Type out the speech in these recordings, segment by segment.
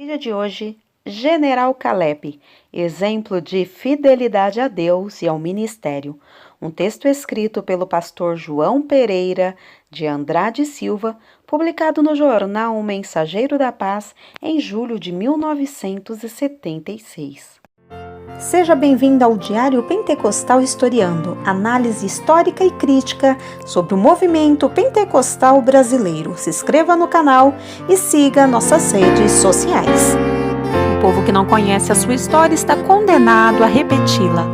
Vídeo de hoje, General Caleb, exemplo de fidelidade a Deus e ao ministério. Um texto escrito pelo pastor João Pereira de Andrade Silva, publicado no jornal O Mensageiro da Paz em julho de 1976. Seja bem-vindo ao Diário Pentecostal Historiando, análise histórica e crítica sobre o movimento pentecostal brasileiro. Se inscreva no canal e siga nossas redes sociais. O povo que não conhece a sua história está condenado a repeti-la.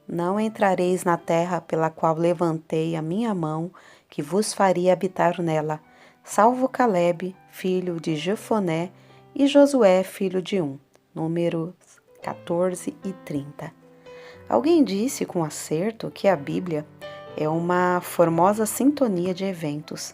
Não entrareis na terra pela qual levantei a minha mão, que vos faria habitar nela, salvo Caleb, filho de Jefoné, e Josué, filho de Números 14 e 30. Alguém disse com acerto que a Bíblia é uma formosa sintonia de eventos.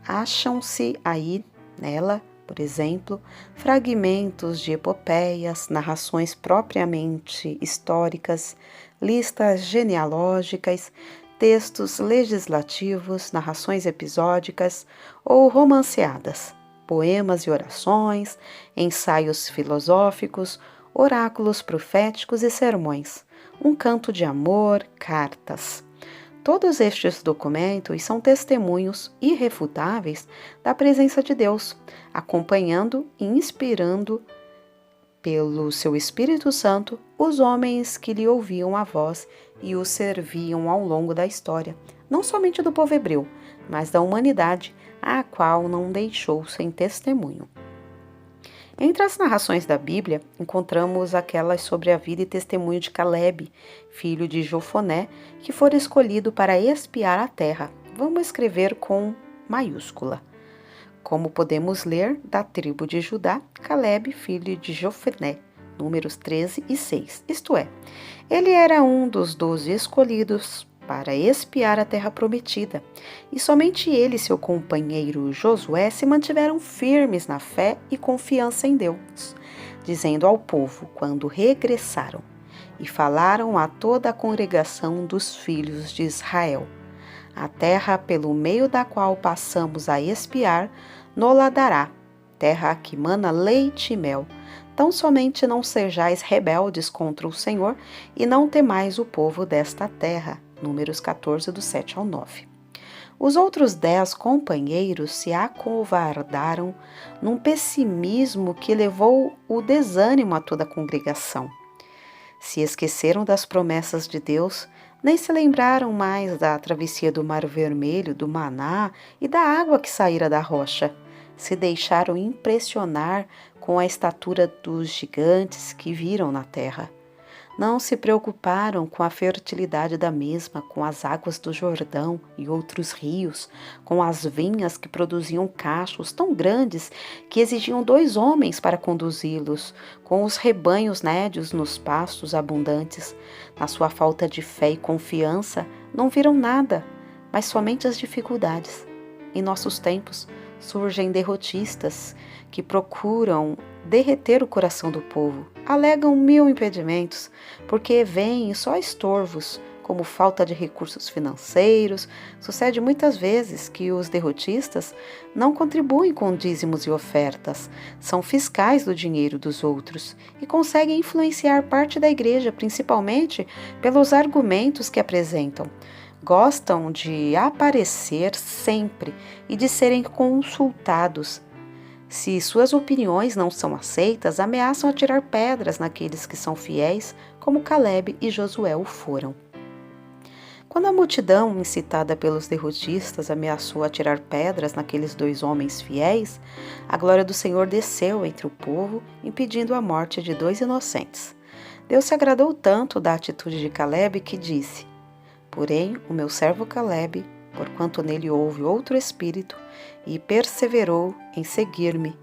Acham-se aí, nela, por exemplo, fragmentos de epopeias, narrações propriamente históricas, listas genealógicas, textos legislativos, narrações episódicas ou romanceadas, poemas e orações, ensaios filosóficos, oráculos proféticos e sermões, um canto de amor, cartas. Todos estes documentos são testemunhos irrefutáveis da presença de Deus, acompanhando e inspirando pelo seu Espírito Santo os homens que lhe ouviam a voz e o serviam ao longo da história, não somente do povo hebreu, mas da humanidade, a qual não deixou sem testemunho. Entre as narrações da Bíblia, encontramos aquelas sobre a vida e testemunho de Caleb, filho de Jefoné, que fora escolhido para espiar a terra. Vamos escrever com maiúscula. Como podemos ler, da tribo de Judá, Caleb, filho de Jefoné, Números 13 e 6. Isto é, ele era um dos 12 escolhidos para espiar a terra prometida, e somente ele e seu companheiro Josué se mantiveram firmes na fé e confiança em Deus, dizendo ao povo quando regressaram, e falaram a toda a congregação dos filhos de Israel: a terra pelo meio da qual passamos a espiar, nola dará, terra que mana leite e mel. Tão somente não sejais rebeldes contra o Senhor, e não temais o povo desta terra. Números 14, do 7 ao 9. Os outros 10 companheiros se acovardaram num pessimismo que levou o desânimo a toda a congregação. Se esqueceram das promessas de Deus, nem se lembraram mais da travessia do Mar Vermelho, do maná e da água que saíra da rocha. Se deixaram impressionar com a estatura dos gigantes que viram na terra. Não se preocuparam com a fertilidade da mesma, com as águas do Jordão e outros rios, com as vinhas que produziam cachos tão grandes que exigiam 2 homens para conduzi-los, com os rebanhos nédios nos pastos abundantes. Na sua falta de fé e confiança, não viram nada, mas somente as dificuldades. Em nossos tempos, surgem derrotistas que procuram derreter o coração do povo. Alegam 1000 impedimentos, porque veem só estorvos, como falta de recursos financeiros. Sucede muitas vezes que os derrotistas não contribuem com dízimos e ofertas, são fiscais do dinheiro dos outros e conseguem influenciar parte da igreja, principalmente pelos argumentos que apresentam. Gostam de aparecer sempre e de serem consultados. Se suas opiniões não são aceitas, ameaçam atirar pedras naqueles que são fiéis, como Caleb e Josué o foram. Quando a multidão, incitada pelos derrotistas, ameaçou atirar pedras naqueles 2 homens fiéis, a glória do Senhor desceu entre o povo, impedindo a morte de 2 inocentes. Deus se agradou tanto da atitude de Caleb que disse: porém, o meu servo Caleb, porquanto nele houve outro espírito, e perseverou em seguir-me,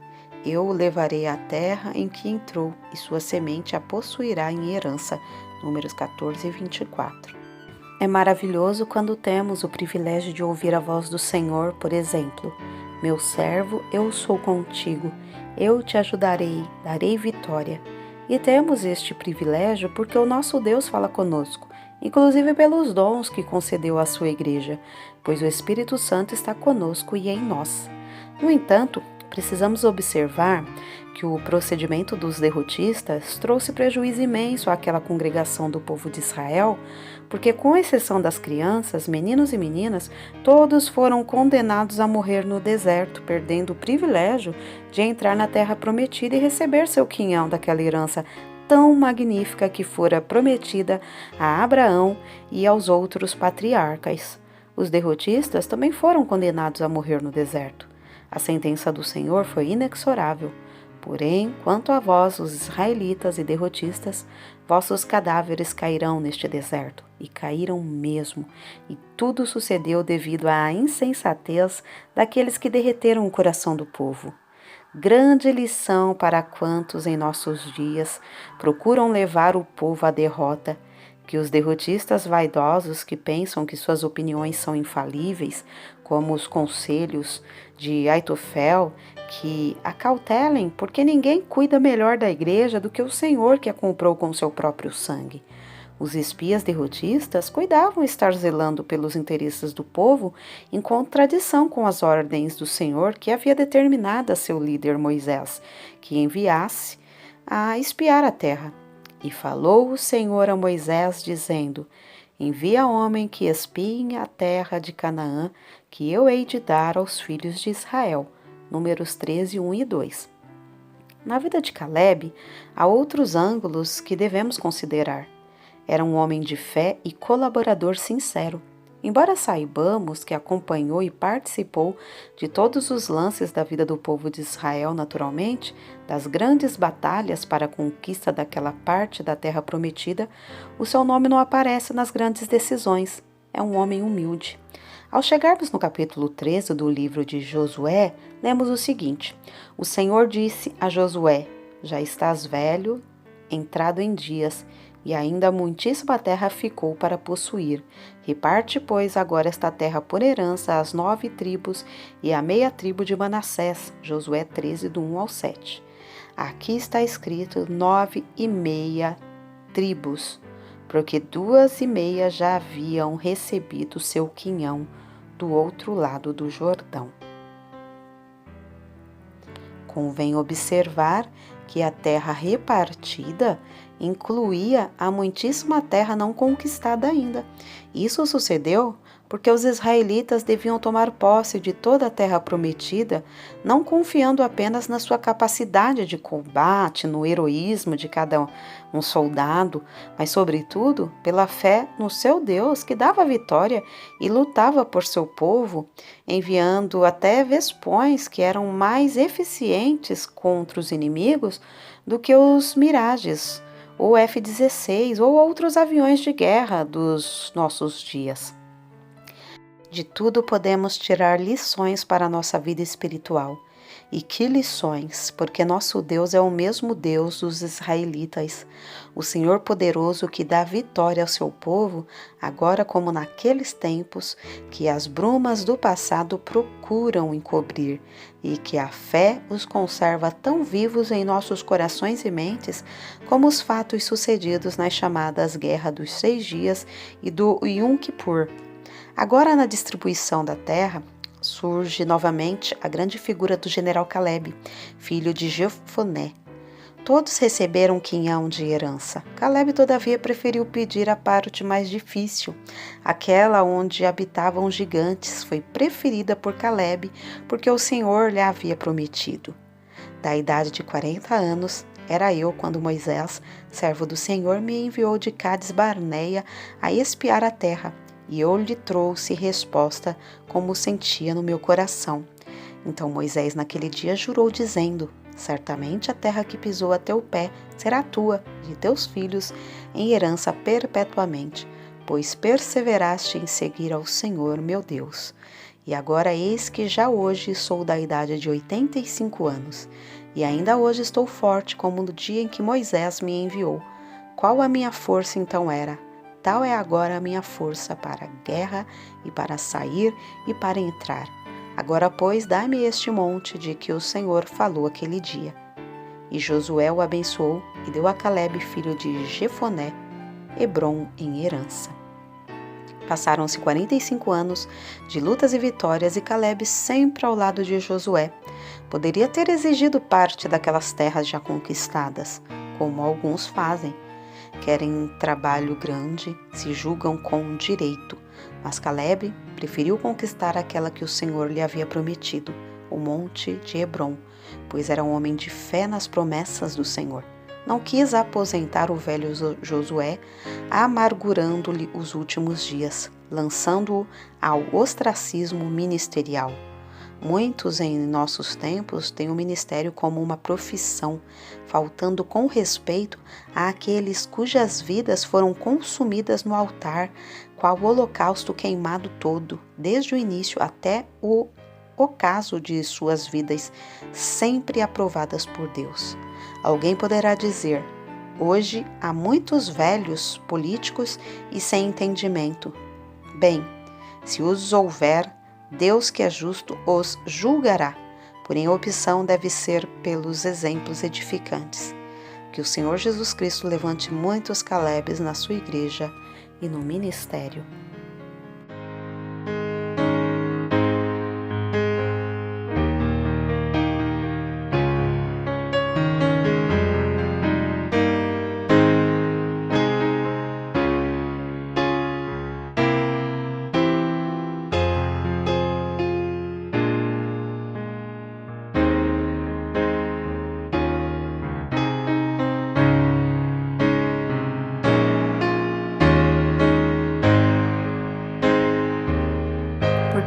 eu o levarei à terra em que entrou, e sua semente a possuirá em herança. Números 14 e 24. É maravilhoso quando temos o privilégio de ouvir a voz do Senhor, por exemplo: meu servo, eu sou contigo, eu te ajudarei, darei vitória. E temos este privilégio porque o nosso Deus fala conosco, inclusive pelos dons que concedeu à sua igreja, pois o Espírito Santo está conosco e em nós. No entanto, precisamos observar que o procedimento dos derrotistas trouxe prejuízo imenso àquela congregação do povo de Israel, porque, com exceção das crianças, meninos e meninas, todos foram condenados a morrer no deserto, perdendo o privilégio de entrar na terra prometida e receber seu quinhão daquela herança tão magnífica que fora prometida a Abraão e aos outros patriarcas. Os derrotistas também foram condenados a morrer no deserto. A sentença do Senhor foi inexorável. Porém, quanto a vós, os israelitas e derrotistas, vossos cadáveres cairão neste deserto. E caíram mesmo. E tudo sucedeu devido à insensatez daqueles que derreteram o coração do povo. Grande lição para quantos em nossos dias procuram levar o povo à derrota, que os derrotistas vaidosos que pensam que suas opiniões são infalíveis, como os conselhos de Aitofel, que acautelem, porque ninguém cuida melhor da igreja do que o Senhor que a comprou com seu próprio sangue. Os espias derrotistas cuidavam estar zelando pelos interesses do povo em contradição com as ordens do Senhor que havia determinado a seu líder Moisés, que enviasse a espiar a terra. E falou o Senhor a Moisés, dizendo: Envia homem que espiem a terra de Canaã, que eu hei de dar aos filhos de Israel. Números 13, 1 e 2. Na vida de Caleb, há outros ângulos que devemos considerar. Era um homem de fé e colaborador sincero. Embora saibamos que acompanhou e participou de todos os lances da vida do povo de Israel naturalmente, das grandes batalhas para a conquista daquela parte da terra prometida, o seu nome não aparece nas grandes decisões. É um homem humilde. Ao chegarmos no capítulo 13 do livro de Josué, lemos o seguinte: O Senhor disse a Josué: Já estás velho, entrado em dias, e ainda muitíssima terra ficou para possuir. Reparte, pois, agora esta terra por herança às 9 tribos e à meia tribo de Manassés. Josué 13, do 1 ao 7. Aqui está escrito 9,5 tribos, porque 2,5 já haviam recebido seu quinhão do outro lado do Jordão. Convém observar que a terra repartida incluía a muitíssima terra não conquistada ainda. Isso sucedeu porque os israelitas deviam tomar posse de toda a terra prometida, não confiando apenas na sua capacidade de combate, no heroísmo de cada um soldado, mas, sobretudo, pela fé no seu Deus, que dava a vitória e lutava por seu povo, enviando até vespões que eram mais eficientes contra os inimigos do que os Mirages, ou F-16 ou outros aviões de guerra dos nossos dias. De tudo podemos tirar lições para a nossa vida espiritual. E que lições, porque nosso Deus é o mesmo Deus dos israelitas, o Senhor poderoso que dá vitória ao seu povo, agora como naqueles tempos que as brumas do passado procuram encobrir, e que a fé os conserva tão vivos em nossos corações e mentes como os fatos sucedidos nas chamadas Guerra dos 6 Dias e do Yom Kippur. Agora, na distribuição da terra, surge novamente a grande figura do general Caleb, filho de Jefoné. Todos receberam um quinhão de herança. Caleb, todavia, preferiu pedir a parte mais difícil, aquela onde habitavam os gigantes. Foi preferida por Caleb, porque o Senhor lhe havia prometido. Da idade de 40 anos, era eu quando Moisés, servo do Senhor, me enviou de Cades Barneia a espiar a terra. E eu lhe trouxe resposta como sentia no meu coração. Então Moisés naquele dia jurou, dizendo: Certamente a terra que pisou a teu pé será tua e de teus filhos em herança perpetuamente, pois perseveraste em seguir ao Senhor meu Deus. E agora eis que já hoje sou da idade de 85 anos, e ainda hoje estou forte como no dia em que Moisés me enviou. Qual a minha força então era? Tal é agora a minha força para a guerra e para sair e para entrar. Agora, pois, dá-me este monte de que o Senhor falou aquele dia. E Josué o abençoou e deu a Caleb, filho de Jefoné, Hebrom em herança. Passaram-se 45 anos de lutas e vitórias e Caleb sempre ao lado de Josué. Poderia ter exigido parte daquelas terras já conquistadas, como alguns fazem. Querem trabalho grande, se julgam com direito, mas Caleb preferiu conquistar aquela que o Senhor lhe havia prometido, o monte de Hebrom, pois era um homem de fé nas promessas do Senhor. Não quis aposentar o velho Josué, amargurando-lhe os últimos dias, lançando-o ao ostracismo ministerial. Muitos em nossos tempos têm o ministério como uma profissão, faltando com respeito àqueles cujas vidas foram consumidas no altar, qual o holocausto queimado todo, desde o início até o ocaso de suas vidas, sempre aprovadas por Deus. Alguém poderá dizer: hoje há muitos velhos políticos e sem entendimento. Bem, se os houver, Deus que é justo os julgará, porém a opção deve ser pelos exemplos edificantes. Que o Senhor Jesus Cristo levante muitos Calebes na sua igreja e no ministério.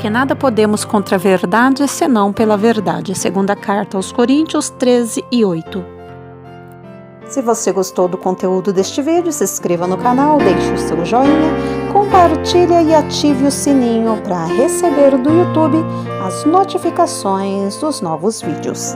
Porque nada podemos contra a verdade, senão pela verdade. Segunda carta aos Coríntios 13:8. Se você gostou do conteúdo deste vídeo, se inscreva no canal, deixe o seu joinha, compartilhe e ative o sininho para receber do YouTube as notificações dos novos vídeos.